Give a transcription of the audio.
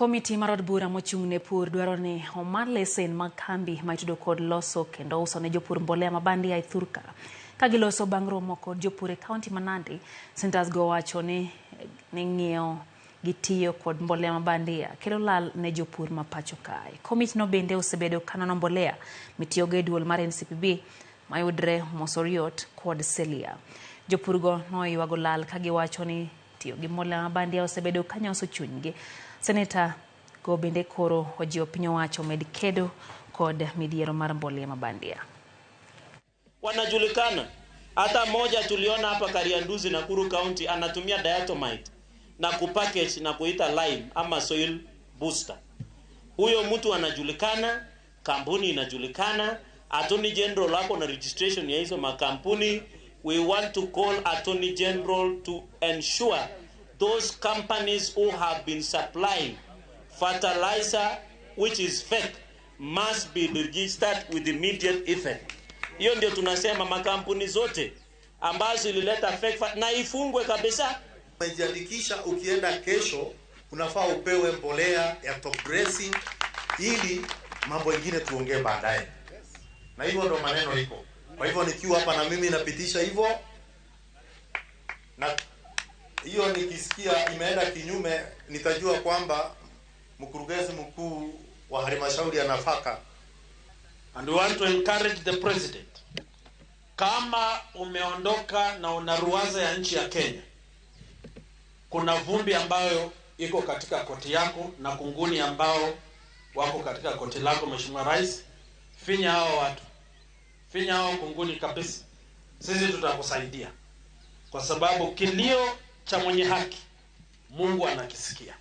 Komiti marod bura mochung'ne pur dwaro ni oman lesen mag kambi ma itudo kod loso kendo uso ne jopur mbolea mabandia e thurka. Kagiloso bang' romo kod jopur e kaunti ma Nandi, Senetas go wacho ni ng'iyo gi tiyo kod mbolea mabandia kelo lal ne jopur ma pacho kae. Komiti no bende osebedo kanono mbolea mitiyo go e duol mar NCPB mayudre Mosoriot kod Selia. Jopur go noywago lal kagiwacho ni tiyo gi mbolea mabandia osebedo kanyoso chunygi. Senetas go bende koro ojiwo piny owacho med kedo kod midhiero mar mbolea mabandia. Wanajulikana. Hata moja tuliona hapa Karianduzi Nakuru County anatumia diatomite na kupackage na kuita lime ama soil booster. Huyo mtu anajulikana, kampuni inajulikana, Attorney General hapo na registration ya hizo makampuni. We want to call Attorney General to ensure those companies who have been supplying fertilizer which is fake must be registered with immediate effect. Hiyo ndio tunasema makampuni zote ambazo ilileta fake na ifungwe kabisa. Umejiandikisha, ukienda kesho unafaa upewe mbolea ya top dressing ili mambo mengine tuongee baadaye. Na hivyo ndio maneno iko. Kwa hivyo nikiwa hapa na mimi napitisha hivyo, na hiyo nikisikia imeenda kinyume nitajua kwamba mkurugenzi mkuu wa halmashauri ya nafaka. And we want to encourage the president, kama umeondoka na unaruwaza ya nchi ya Kenya, kuna vumbi ambayo iko katika koti yako na kunguni ambao wako katika koti lako, Mheshimiwa Rais, finya hao watu, finya hao kunguni kabisa. Sisi tutakusaidia kwa sababu kilio cha mwenye haki Mungu anakisikia.